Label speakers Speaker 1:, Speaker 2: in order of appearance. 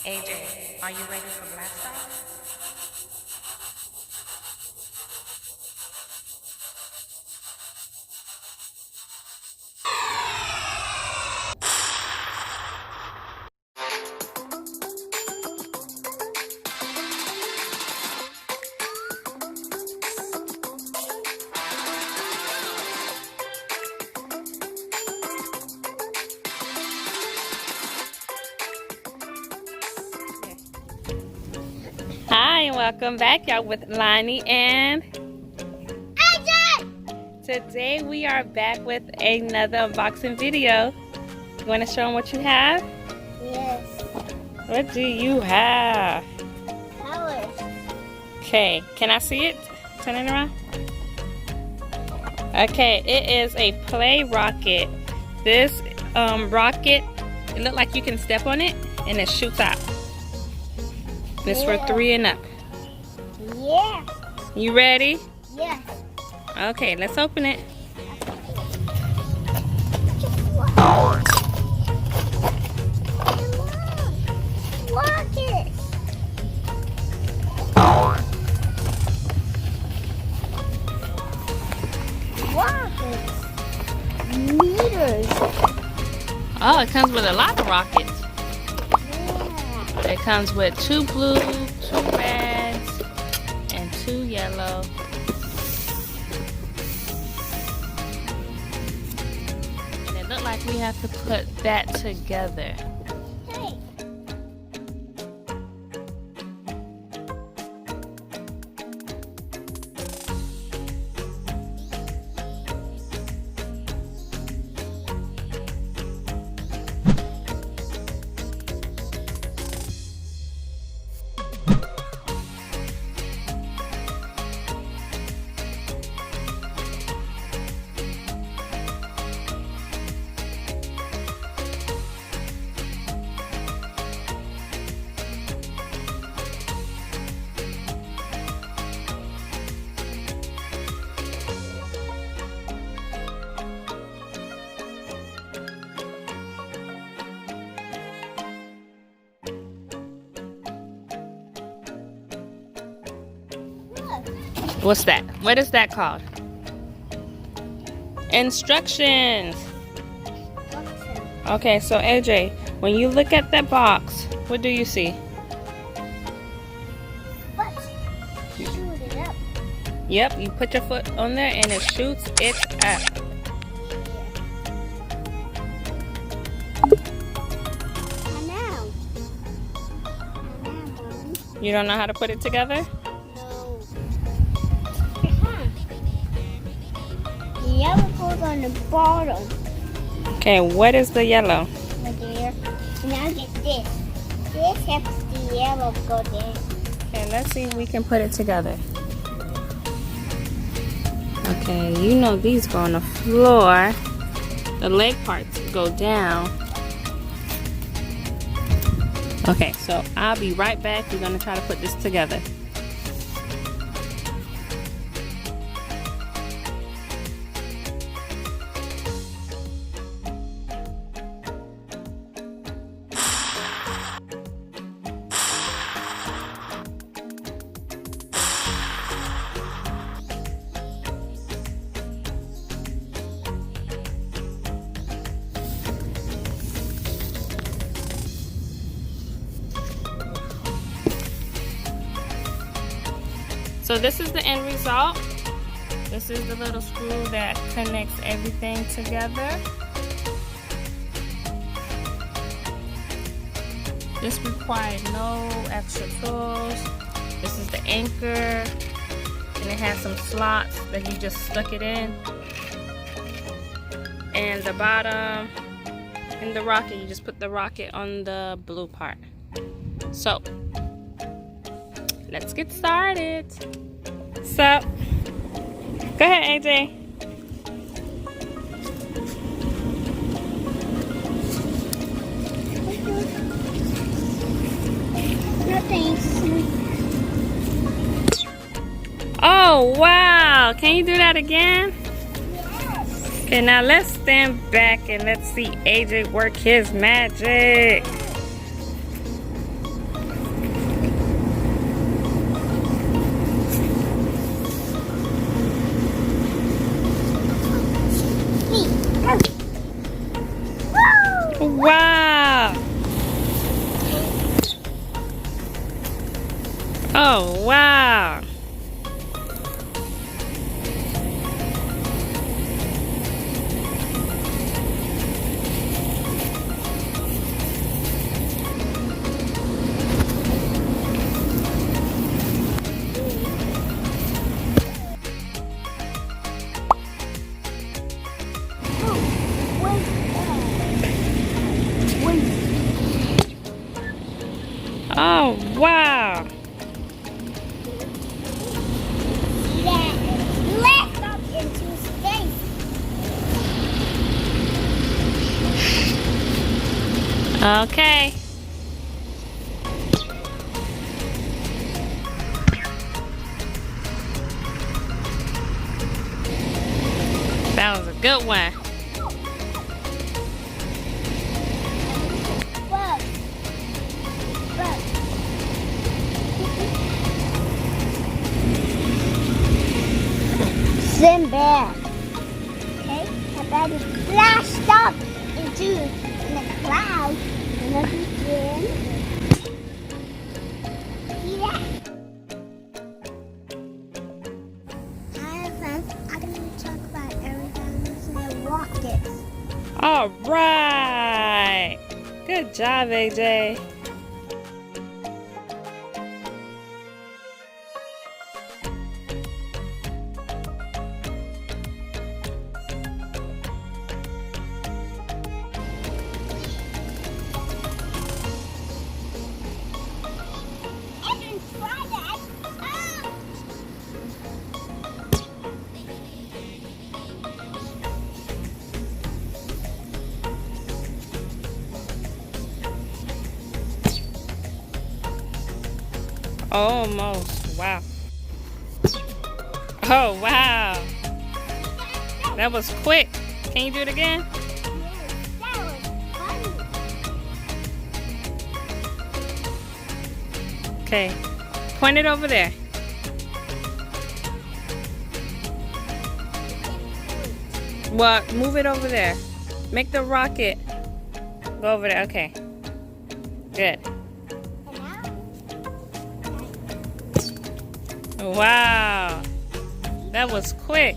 Speaker 1: AJ, are you ready for blast off? Hi, and welcome back, y'all, with Lonnie and AJ. Today we are back with another unboxing video. You want to show them what you have?
Speaker 2: Yes.
Speaker 1: What do you have?
Speaker 2: Colors.
Speaker 1: Okay, can I see it? Turn it around. Okay, it is a play rocket. This rocket, it looks like you can step on it and it shoots out. This for 3 and up.
Speaker 2: Yeah.
Speaker 1: You ready?
Speaker 2: Yes.
Speaker 1: Okay, let's open it.
Speaker 2: Rocket. Rockets. Meters.
Speaker 1: Oh, it comes with a lot of rockets.
Speaker 2: Yeah.
Speaker 1: It comes with 2 blue, 2 reds, and 2 yellow. And it looked like we have to put that together.
Speaker 2: Hey.
Speaker 1: What's that? What is that called? Instructions. Okay, so AJ, when you look at that box, what do you see?
Speaker 2: But shoot it up.
Speaker 1: Yep, you put your foot on there and it shoots it up.
Speaker 2: Now.
Speaker 1: You don't know how to put it together?
Speaker 2: No. The yellow goes on the bottom.
Speaker 1: Okay, what is the yellow?
Speaker 2: Right there. Now get this. This helps the yellow go there.
Speaker 1: Okay, let's see if we can put it together. Okay, you know these go on the floor. The leg parts go down. Okay, so I'll be right back. We're gonna try to put this together. So this is the end result. This is the little screw that connects everything together. This required no extra tools. This is the anchor, and it has some slots that you just stuck it in. And the bottom in the rocket, you just put the rocket on the blue part. So let's get started. So, go ahead, AJ.
Speaker 2: Nothing.
Speaker 1: Oh, wow. Can you do that again?
Speaker 2: Yes.
Speaker 1: Okay, now let's stand back and let's see AJ work his magic. Oh, wow. Oh, wow.
Speaker 2: Lift up into space.
Speaker 1: Okay. That was a good one.
Speaker 2: Bug. Bug. Sinbad. Okay, how about it flashed up into the cloud and then begin. See that? Hi friends, I'm going to talk about everything using rockets.
Speaker 1: All right. Good job, AJ.
Speaker 2: I didn't try that. Oh.
Speaker 1: Almost. Wow. Oh, wow. That was quick. Can you do it again?
Speaker 2: That was funny.
Speaker 1: Okay. Point it over there. Well, move it over there. Make the rocket go over there. Okay. Good.
Speaker 2: And now,
Speaker 1: Wow. That was quick.